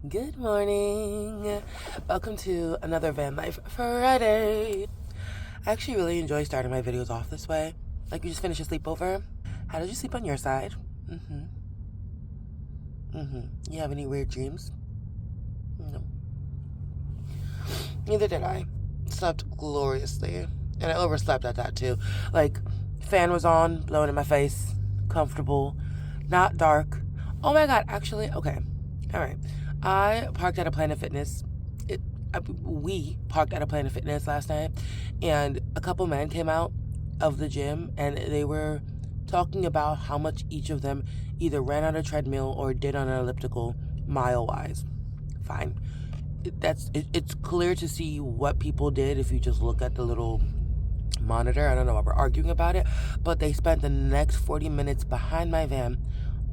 Good morning. Welcome to another Van Life Friday. I actually really enjoy starting my videos off this way. Like you just finished a sleepover. How did you sleep on your side? You have any weird dreams? No. Neither did I. Slept gloriously. And I overslept at that too. Like, fan was on, blowing in my face, comfortable, not dark. Oh my god, actually, okay. Alright. I parked at a Planet Fitness. We parked at a Planet Fitness last night, and a couple men came out of the gym, and they were talking about how much each of them either ran on a treadmill or did on an elliptical mile-wise. Fine. It's clear to see what people did if you just look at the little monitor. I don't know why we're arguing about it, but they spent the next 40 minutes behind my van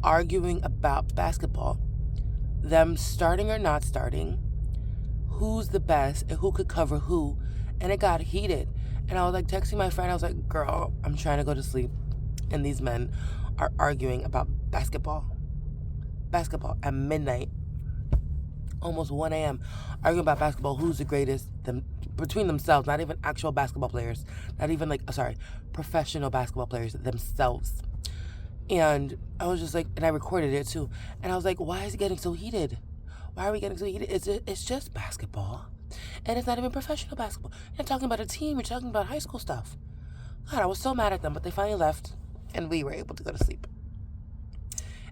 arguing about basketball, them starting or not starting, who's the best and who could cover who, and it got heated. And I was like texting my friend, I was like, girl, I'm trying to go to sleep, and these men are arguing about basketball at midnight, almost 1 a.m., arguing about basketball, who's the greatest, between themselves, not even actual basketball players, not even professional basketball players themselves. And I was just like, and I recorded it too, and I was like, why is it getting so heated? Why are we getting so heated? It's just basketball, and it's not even professional basketball. You're not talking about a team, you're talking about high school stuff. God, I was so mad at them, but they finally left, and we were able to go to sleep.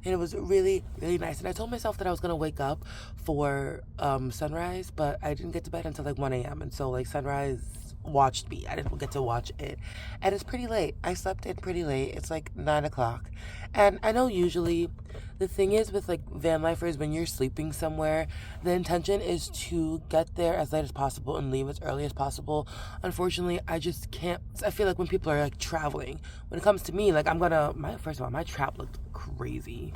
And it was really, really nice. And I told myself that I was going to wake up for sunrise, but I didn't get to bed until 1 a.m. And so sunrise watched me. I didn't get to watch it. And it's pretty late. I slept in pretty late. It's 9 o'clock. And I know usually the thing is with van lifers, when you're sleeping somewhere, the intention is to get there as late as possible and leave as early as possible. Unfortunately, I just can't. I feel like when people are traveling, when it comes to me, first of all, my trap looked crazy.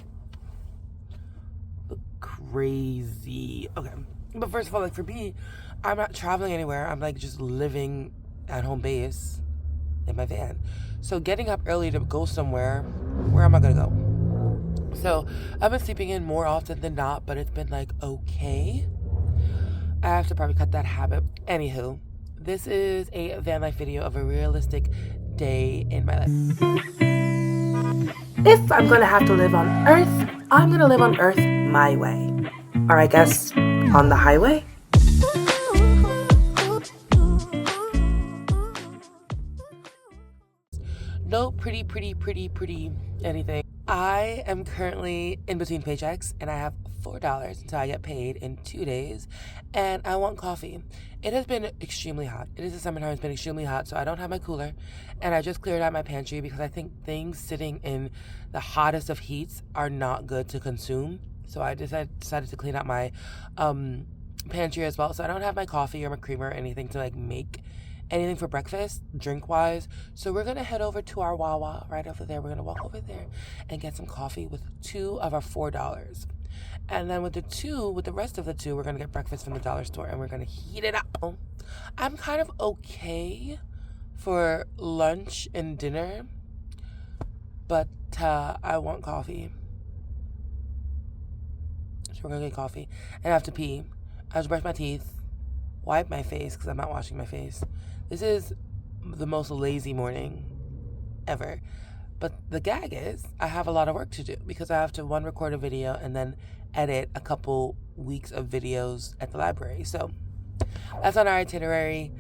Crazy. Okay. But first of all, for me, I'm not traveling anywhere. I'm just living at home base in my van. So getting up early to go somewhere, where am I going to go? So I've been sleeping in more often than not, but it's been okay. I have to probably cut that habit. Anywho, this is a van life video of a realistic day in my life. If I'm going to have to live on Earth, I'm going to live on Earth my way. Or I guess on the highway. No pretty anything. I am currently in between paychecks, and I have $4 until I get paid in 2 days, and I want coffee. It has been extremely hot. It is the summertime. It's been extremely hot, so I don't have my cooler, and I just cleared out my pantry because I think things sitting in the hottest of heats are not good to consume. So I decided to clean out my pantry as well. So I don't have my coffee or my creamer or anything to make anything for breakfast, drink-wise. So we're going to head over to our Wawa right over there. We're going to walk over there and get some coffee with 2 of our $4. And then with the rest of the 2, we're going to get breakfast from the dollar store, and we're going to heat it up. I'm kind of okay for lunch and dinner, but I want coffee. So we're going to get coffee. And I have to pee. I have to brush my teeth, wipe my face because I'm not washing my face. This is the most lazy morning ever. But the gag is I have a lot of work to do because I have to record a video and then edit a couple weeks of videos at the library. So that's on our itinerary.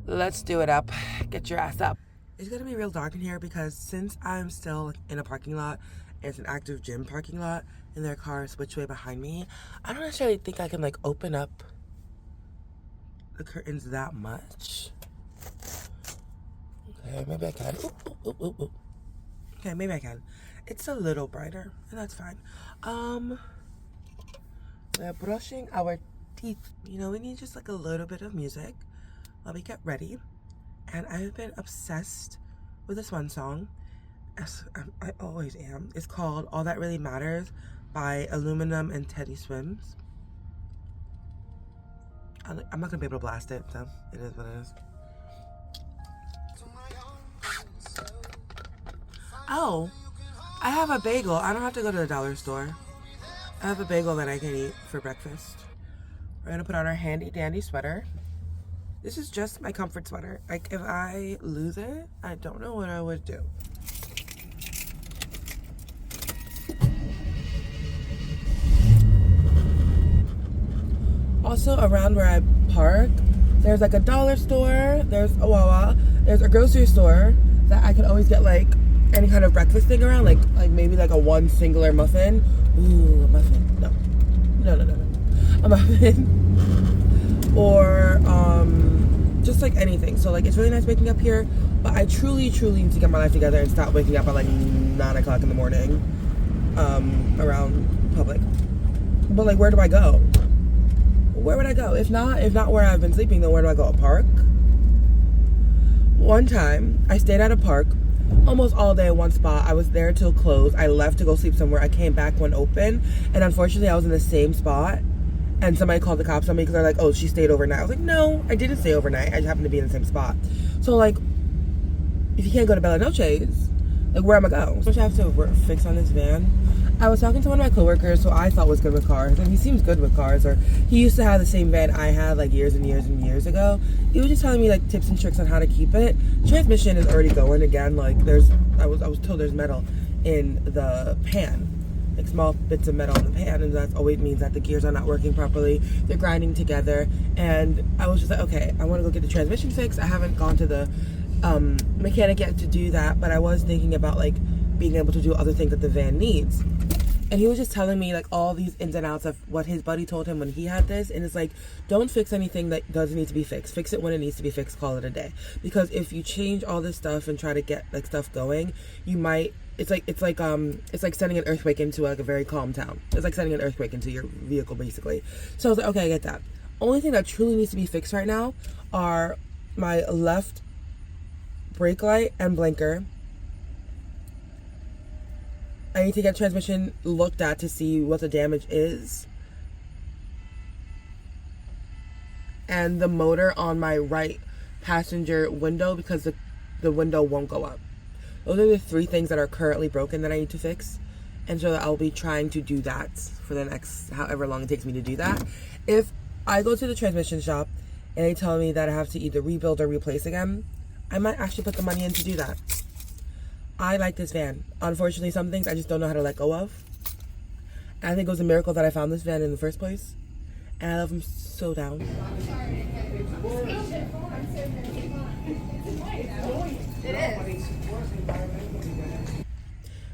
Let's do it up. Get your ass up. It's going to be real dark in here because since I'm still in a parking lot, it's an active gym parking lot, and there are cars switch way behind me, I don't necessarily think I can open up the curtains that much. Okay, maybe I can. Ooh. Okay, maybe I can. It's a little brighter, and that's fine. We're brushing our teeth. We need just a little bit of music while we get ready. And I've been obsessed with this one song, as I always am. It's called All That Really Matters by Aluminum and Teddy Swims. I'm not gonna be able to blast it, so it is what it is. Oh, I have a bagel. I don't have to go to the dollar store. I have a bagel that I can eat for breakfast. We're gonna put on our handy dandy sweater. This is just my comfort sweater. Like, if I lose it, I don't know what I would do. Also, around where I park, there's like a dollar store, there's a Wawa, there's a grocery store that I can always get like any kind of breakfast thing around, like maybe like a one singular muffin. Ooh, a muffin. No. A muffin. Or just like anything. So like it's really nice waking up here, but I truly need to get my life together and stop waking up at like 9 o'clock in the morning around public. But like, where do I go? Where would I go? If not where I've been sleeping, then where do I go? A park? One time, I stayed at a park almost all day in one spot. I was there till close. I left to go sleep somewhere. I came back when open, and unfortunately, I was in the same spot. And somebody called the cops on me because they're like, "Oh, she stayed overnight." I was like, "No, I didn't stay overnight. I just happened to be in the same spot." So like, if you can't go to Bella Noche's, like, where am I going? So I have to fix on this van. I was talking to one of my coworkers who I thought was good with cars, and he seems good with cars, or he used to have the same van I had like years and years ago. He was just telling me like tips and tricks on how to keep it. Transmission is already going again. Like I was told there's metal in the pan, like small bits of metal in the pan, and that always means that the gears are not working properly. They're grinding together, and I was just like, okay, I want to go get the transmission fixed. I haven't gone to the mechanic yet to do that, but I was thinking about like being able to do other things that the van needs. And he was just telling me like all these ins and outs of what his buddy told him when he had this, and it's like, don't fix anything that doesn't need to be fixed. Fix it when it needs to be fixed. Call it a day. Because if you change all this stuff and try to get like stuff going, you might. It's like sending an earthquake into like a very calm town. It's like sending an earthquake into your vehicle basically. So I was like, okay, I get that. Only thing that truly needs to be fixed right now are my left brake light and blinker. I need to get transmission looked at to see what the damage is. And the motor on my right passenger window, because the window won't go up. Those are the 3 things that are currently broken that I need to fix. And so I'll be trying to do that for the next however long it takes me to do that. If I go to the transmission shop and they tell me that I have to either rebuild or replace again, I might actually put the money in to do that. I like this van. Unfortunately, some things I just don't know how to let go of. And I think it was a miracle that I found this van in the first place. And I love him so down. It is.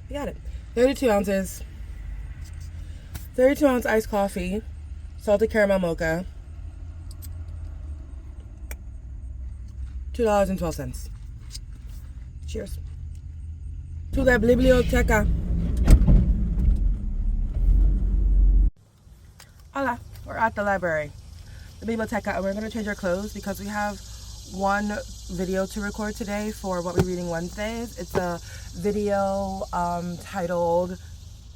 We got it. 32 ounces. 32 ounce iced coffee. Salted caramel mocha. $2.12. Cheers. To the biblioteca. Hola, we're at the library, the biblioteca, and we're going to change our clothes because we have one video to record today for What We're Reading Wednesdays. It's a video titled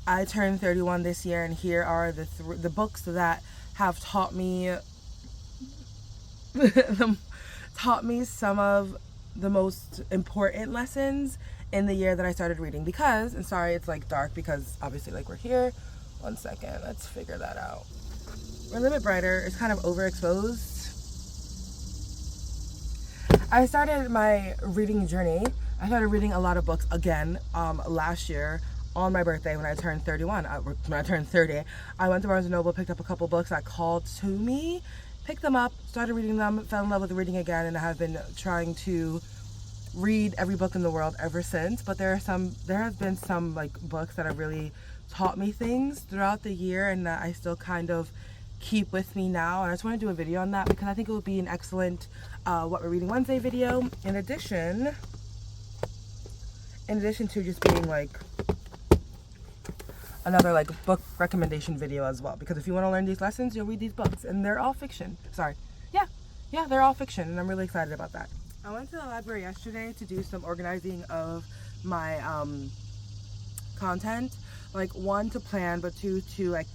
I Turned 31 This Year, and here are the books that have taught me some of the most important lessons in the year that I started reading. Because, and sorry it's like dark because obviously like we're here. One second, let's figure that out. We're a little bit brighter. It's kind of overexposed. I started my reading journey. I started reading a lot of books again last year on my birthday when I turned 31. When I turned 30, I went to Barnes & Noble, picked up a couple books that called to me, picked them up, started reading them, fell in love with reading again, and I have been trying to read every book in the world ever since. But there have been some like books that have really taught me things throughout the year and that I still kind of keep with me now, and I just want to do a video on that because I think it would be an excellent What We're Reading Wednesday video, in addition to just being like another like book recommendation video as well, because if you want to learn these lessons, you'll read these books, and they're all fiction. Yeah, they're all fiction, and I'm really excited about that. I went to the library yesterday to do some organizing of my content, like 1, to plan, but 2, to like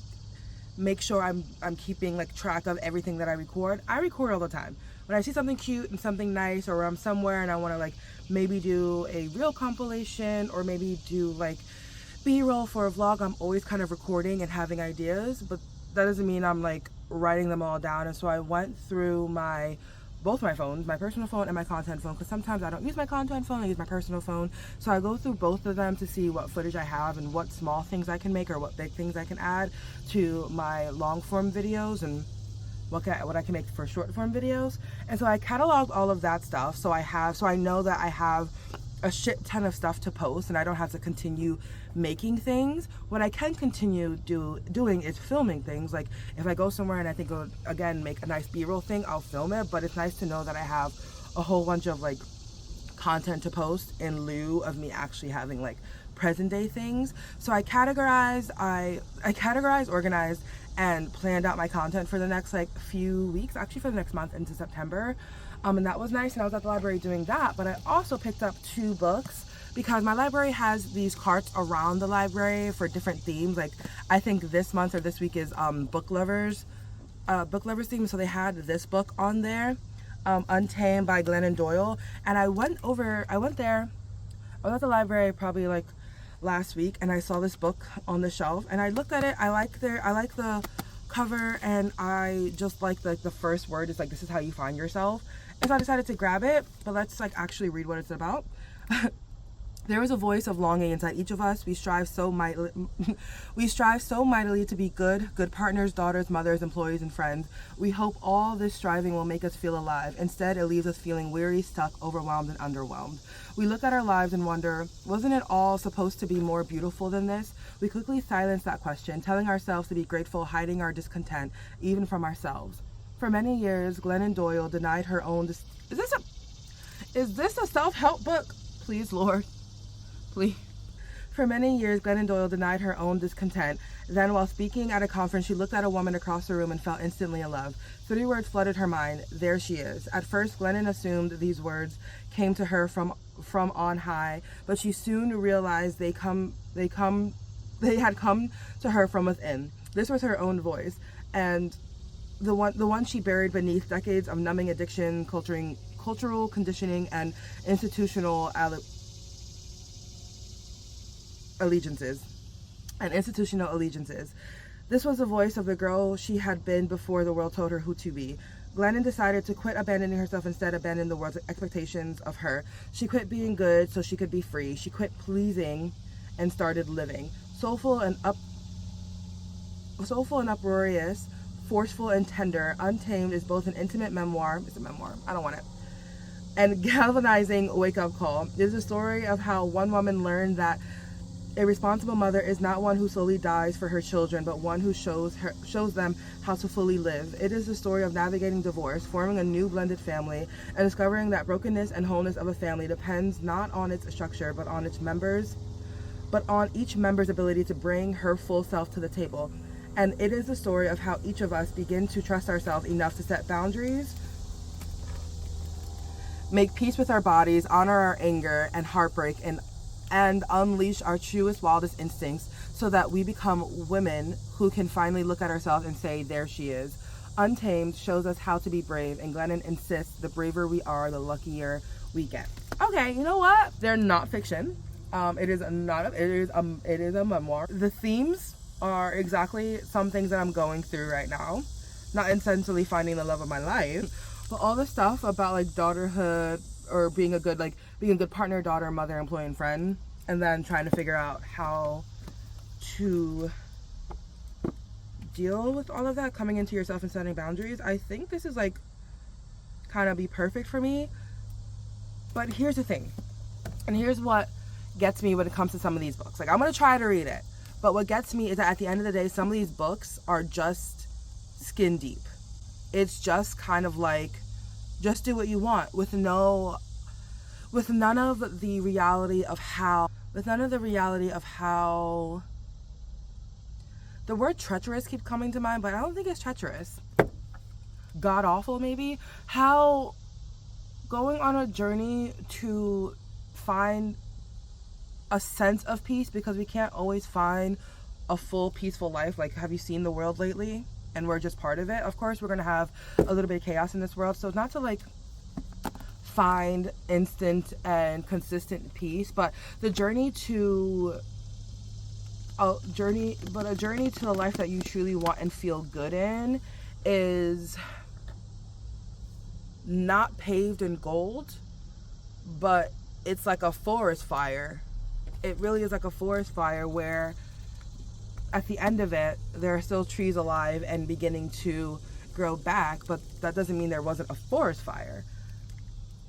make sure I'm keeping like track of everything that I record. I record all the time. When I see something cute and something nice, or I'm somewhere and I want to like maybe do a reel compilation, or maybe do like B-roll for a vlog, I'm always kind of recording and having ideas, but that doesn't mean I'm like writing them all down. And so I went through both my phones, my personal phone and my content phone, because sometimes I don't use my content phone, I use my personal phone. So I go through both of them to see what footage I have and what small things I can make or what big things I can add to my long form videos and what I can make for short form videos. And so I cataloged all of that stuff, so I know that I have a shit ton of stuff to post and I don't have to continue making things. What I can continue doing is filming things. Like if I go somewhere and I think it'll, again, make a nice B-roll thing, I'll film it. But it's nice to know that I have a whole bunch of like content to post in lieu of me actually having like present day things. So I categorized, organized, and planned out my content for the next like few weeks, actually for the next month into September. And that was nice, and I was at the library doing that. But I also picked up 2 books because my library has these carts around the library for different themes. Like I think this month or this week is book lovers theme. So they had this book on there, Untamed by Glennon Doyle. And I went there, I was at the library probably like last week, and I saw this book on the shelf and I looked at it. I like the cover, and I just like the first word is like, this is how you find yourself. And so I decided to grab it, but let's like actually read what it's about. There is a voice of longing inside each of us. We strive so mightily to be good partners, daughters, mothers, employees, and friends. We hope all this striving will make us feel alive. Instead, it leaves us feeling weary, stuck, overwhelmed, and underwhelmed. We look at our lives and wonder, wasn't it all supposed to be more beautiful than this? We quickly silence that question, telling ourselves to be grateful, hiding our discontent, even from ourselves. For many years, Glennon Doyle denied her own... Is this a self-help book? Please, Lord. Please. For many years, Glennon Doyle denied her own discontent. Then, while speaking at a conference, she looked at a woman across the room and fell instantly in love. 3 words flooded her mind. There she is. At first, Glennon assumed these words came to her from on high, but she soon realized they had come to her from within. This was her own voice, and the one she buried beneath decades of numbing addiction, cultural conditioning, and institutional allegiances. This was the voice of the girl she had been before the world told her who to be. Glennon decided to quit abandoning herself, instead abandon the world's expectations of her. She quit being good so she could be free. She quit pleasing and started living. Soulful and uproarious, forceful and tender, Untamed is both an intimate memoir. It's a memoir. I don't want it. And galvanizing wake-up call. It is a story of how one woman learned that a responsible mother is not one who slowly dies for her children, but one who shows them how to fully live. It is the story of navigating divorce, forming a new blended family, and discovering that brokenness and wholeness of a family depends not on its structure, but on each member's ability to bring her full self to the table. And it is the story of how each of us begin to trust ourselves enough to set boundaries, make peace with our bodies, honor our anger and heartbreak, and unleash our truest, wildest instincts, so that we become women who can finally look at ourselves and say, there she is. Untamed shows us how to be brave, and Glennon insists the braver we are, the luckier we get. Okay, you know what? They're not fiction. It is a memoir. The themes are exactly some things that I'm going through right now. Not essentially finding the love of my life, but all the stuff about like daughterhood, or being a good partner, daughter, mother, employee, and friend, and then trying to figure out how to deal with all of that, coming into yourself and setting boundaries. I think this is like kind of be perfect for me. But here's the thing, and here's what gets me when it comes to some of these books. Like, I'm gonna try to read it, but what gets me is that at the end of the day, some of these books are just skin deep. It's just kind of like, just do what you want, with none of the reality of how the word treacherous keeps coming to mind, but I don't think it's treacherous. God awful, maybe. How going on a journey to find a sense of peace, because we can't always find a full peaceful life. Like, have you seen the world lately? And we're just part of it. Of course, we're gonna have a little bit of chaos in this world, so it's not to like find instant and consistent peace, but the journey to a journey to the life that you truly want and feel good in is not paved in gold, but it's like a forest fire. It really is like a forest fire where at the end of it, there are still trees alive and beginning to grow back, but that doesn't mean there wasn't a forest fire.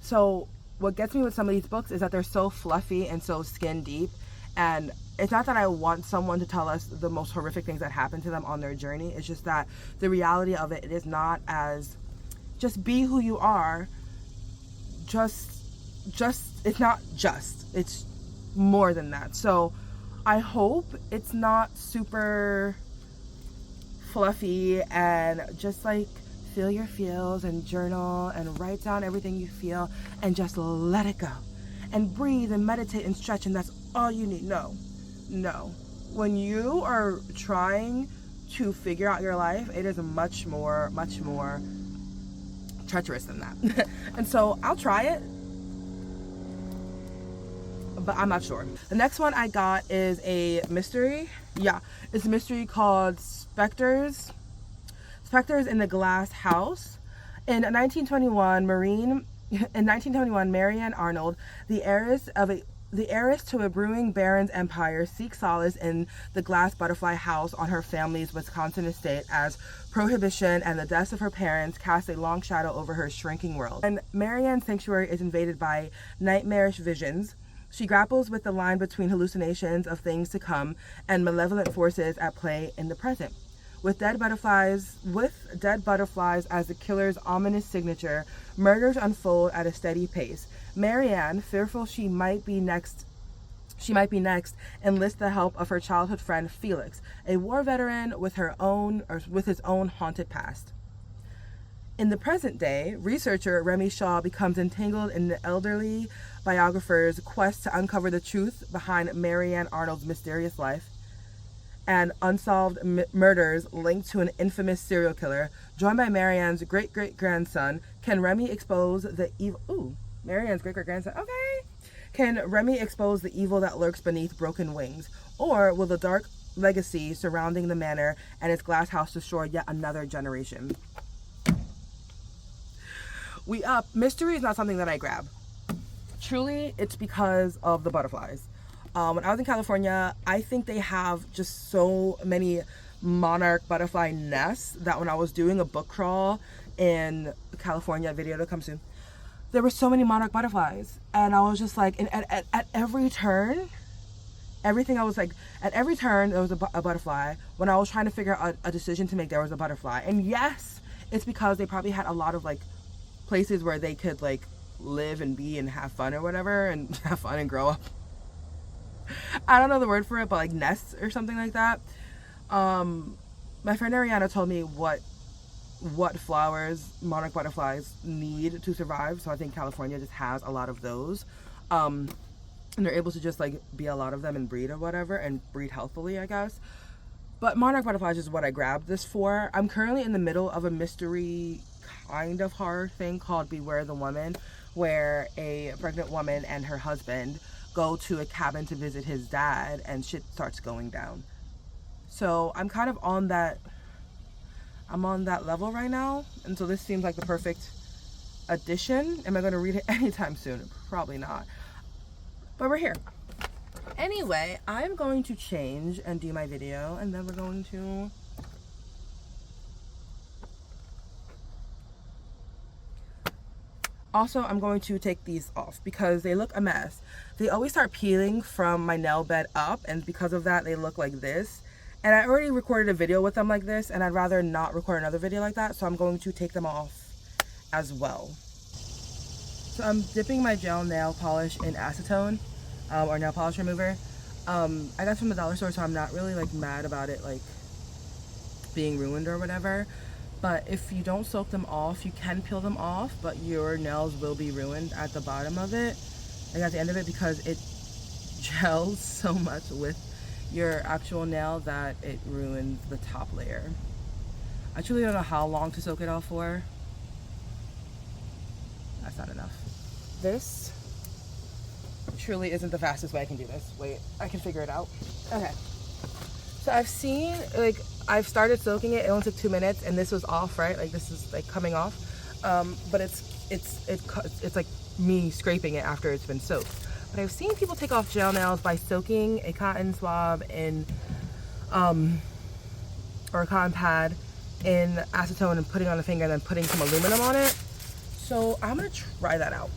So what gets me with some of these books is that they're so fluffy and so skin deep, and it's not that I want someone to tell us the most horrific things that happened to them on their journey. It's just that the reality of it is not as just be who you are. It's not just, it's more than that. So I hope it's not super fluffy and just like feel your feels and journal and write down everything you feel and just let it go and breathe and meditate and stretch, and that's all you need. No. When you are trying to figure out your life, it is much more treacherous than that. And so I'll try it, but I'm not sure. The next one I got is a mystery. Yeah, it's a mystery called Spectres in the Glass House. In 1921, Marianne Arnold, the heiress to a brewing baron's empire, seeks solace in the glass butterfly house on her family's Wisconsin estate as prohibition and the deaths of her parents cast a long shadow over her shrinking world. And Marianne's sanctuary is invaded by nightmarish visions. She grapples with the line between hallucinations of things to come and malevolent forces at play in the present. With dead butterflies as the killer's ominous signature, murders unfold at a steady pace. Marianne, fearful she might be next, enlists the help of her childhood friend Felix, a war veteran with his own haunted past. In the present day, researcher Remy Shaw becomes entangled in the elderly biographer's quest to uncover the truth behind Marianne Arnold's mysterious life and unsolved murders linked to an infamous serial killer. Joined by Marianne's great-great-grandson, can Remy expose the evil... Marianne's great-great-grandson. Okay. Can Remy expose the evil that lurks beneath broken wings? Or will the dark legacy surrounding the manor and its glass house destroy yet another generation? Mystery is not something that I grab. Truly, it's because of the butterflies. When I was in California, I think they have just so many monarch butterfly nests that when I was doing a book crawl in California, video to come soon, there were so many monarch butterflies. And I was just like, and at every turn, at every turn, there was a butterfly. When I was trying to figure out a decision to make, there was a butterfly. And yes, it's because they probably had a lot of like places where they could like live and be and have fun or whatever, and have fun and grow up. I don't know the word for it, but like nests or something like that. My friend Ariana told me what flowers monarch butterflies need to survive, so I think California just has a lot of those, and they're able to just like be a lot of them and breed or whatever, and breed healthily, I guess. But monarch butterflies is what I grabbed this for. I'm currently in the middle of a mystery kind of horror thing called Beware the Woman, where a pregnant woman and her husband go to a cabin to visit his dad, and shit starts going down. So I'm kind of on that level right now, and so this seems like the perfect addition. Am I going to read it anytime soon? Probably not, but we're here. Anyway, I'm going to change and do my video, and then we're going to also, I'm going to take these off because they look a mess. They always start peeling from my nail bed up, and because of that, they look like this. And I already recorded a video with them like this, and I'd rather not record another video like that, so I'm going to take them off as well. So I'm dipping my gel nail polish in acetone, or nail polish remover. I got from the dollar store, so I'm not really like mad about it like being ruined or whatever. But if you don't soak them off, you can peel them off, but your nails will be ruined at the bottom of it, like at the end of it, because it gels so much with your actual nail that it ruins the top layer. I truly don't know how long to soak it off for. That's not enough. This truly isn't the fastest way I can do this. Wait, I can figure it out. Okay. So I've seen, like, I've started soaking it. It only took 2 minutes, and this was off, right? Like, this is like coming off. But it's like me scraping it after it's been soaked. But I've seen people take off gel nails by soaking a cotton swab in, or a cotton pad in acetone and putting on the finger and then putting some aluminum on it. So I'm gonna try that out.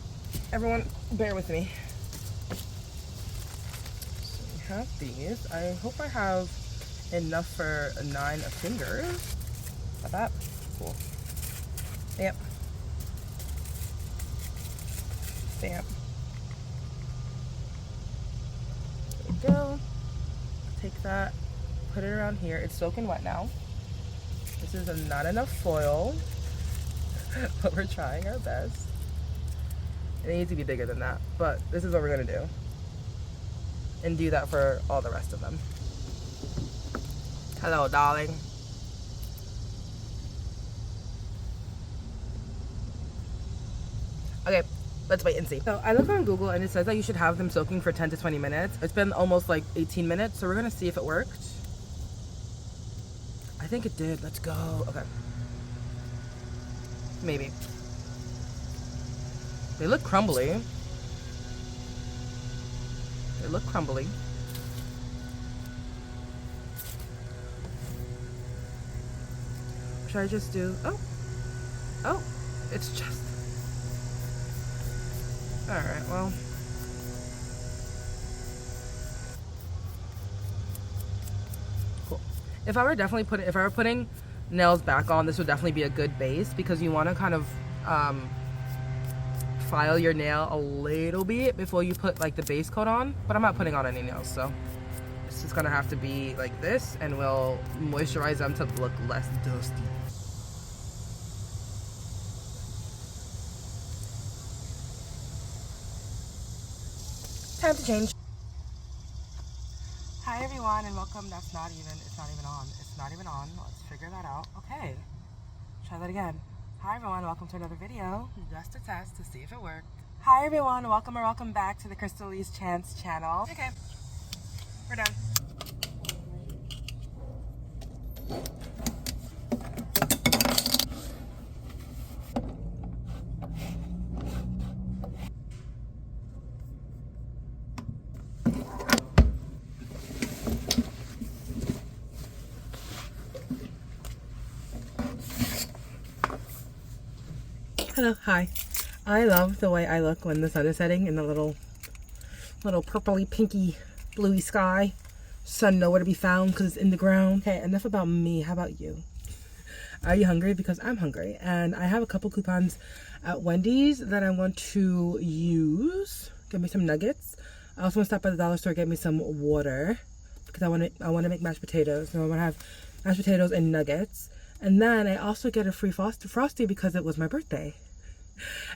Everyone, bear with me. So we have these. I hope I have enough for 9 fingers. Not bad. Cool. Yep. Stamp. There we go. Take that, put it around here. It's soaking wet now. This is not enough foil, but we're trying our best. It needs to be bigger than that, but this is what we're gonna do. And do that for all the rest of them. Hello, darling. Okay, let's wait and see. So I looked on Google and it says that you should have them soaking for 10 to 20 minutes. It's been almost like 18 minutes, so we're gonna see if it worked. I think it did. Let's go. Okay. Maybe. They look crumbly. They look crumbly. Should I just do... Oh, it's just... Alright, well... Cool. If I were putting nails back on, this would definitely be a good base because you want to kind of file your nail a little bit before you put like the base coat on, but I'm not putting on any nails, so it's just gonna have to be like this, and we'll moisturize them to look less dusty. Time to change. Hi everyone and welcome. It's not even on. Let's figure that out. Okay. Try that again. Hi everyone, welcome to another video. Just a test to see if it worked. Hi everyone, welcome back to the Crystalise Chance channel. Okay. We're done. Hello, hi. I love the way I look when the sun is setting in the little purpley, pinky, bluey sky. Sun nowhere to be found because it's in the ground. Okay, enough about me. How about you? Are you hungry? Because I'm hungry. And I have a couple coupons at Wendy's that I want to use. Get me some nuggets. I also want to stop by the dollar store, get me some water. Because I want to make mashed potatoes. So I want to have mashed potatoes and nuggets. And then I also get a free Frosty because it was my birthday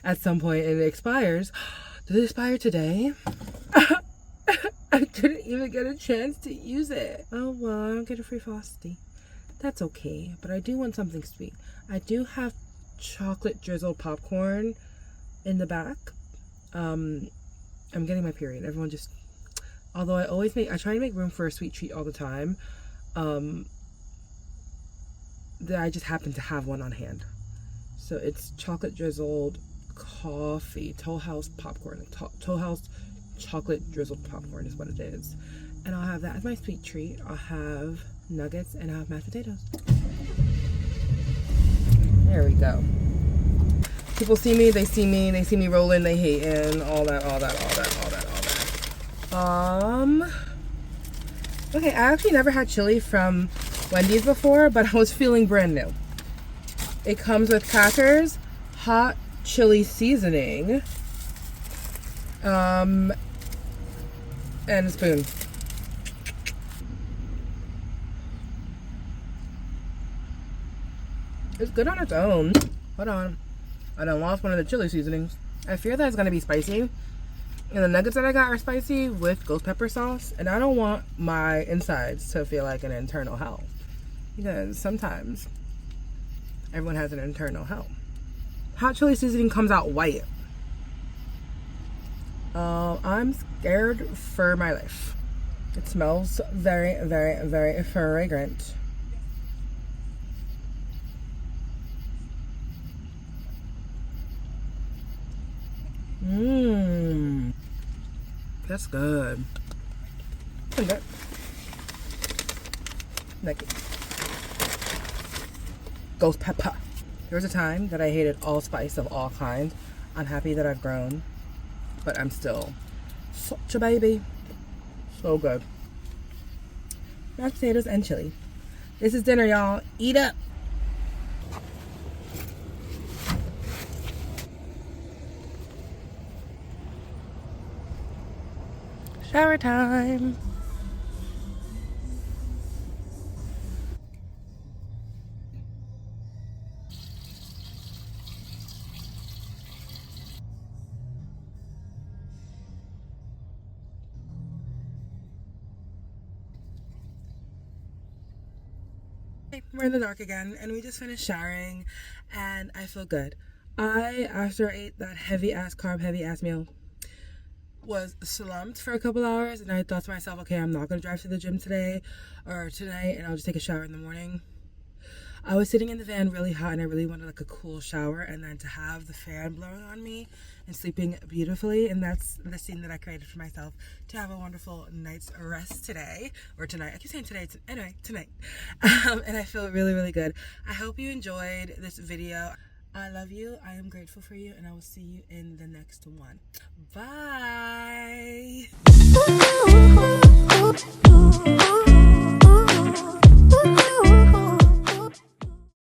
at some point and it expires. Did it expire today? I didn't even get a chance to use it. Oh well, I don't get a free Frosty. That's okay, but I do want something sweet. I do have chocolate drizzled popcorn in the back. I'm getting my period. Everyone just... Although I try to make room for a sweet treat all the time. That I just happen to have one on hand. So it's chocolate drizzled coffee, Toll House popcorn. Toll House chocolate drizzled popcorn is what it is. And I'll have that as my sweet treat. I'll have nuggets and I'll have mashed potatoes. There we go. People see me, they see me rolling, they hating, all that. Okay, I actually never had chili from Wendy's before, but I was feeling brand new. It comes with crackers, hot chili seasoning, and a spoon. It's good on its own. Hold on. I done lost one of the chili seasonings. I fear that it's gonna be spicy. And the nuggets that I got are spicy with ghost pepper sauce. And I don't want my insides to feel like an internal hell. Because sometimes everyone has an internal hell. Hot chili seasoning comes out white. I'm scared for my life. It smells very, very, very fragrant. Mmm. That's good. Okay. Like ghost pepper. There was a time that I hated allspice of all kinds. I'm happy that I've grown, but I'm still such a baby. So good. Mashed potatoes and chili. This is dinner, y'all. Eat up. Shower time. We're in the dark again, and we just finished showering, and I feel good. After I ate that heavy ass carb, heavy ass meal, was slumped for a couple hours, and I thought to myself, okay, I'm not gonna drive to the gym today or tonight, and I'll just take a shower in the morning. I was sitting in the van really hot, and I really wanted like a cool shower, and then to have the fan blowing on me and sleeping beautifully, and that's the scene that I created for myself to have a wonderful night's rest today, or tonight. I keep saying today, anyway, tonight. And I feel really, really good. I hope you enjoyed this video. I love you. I am grateful for you, and I will see you in the next one. Bye.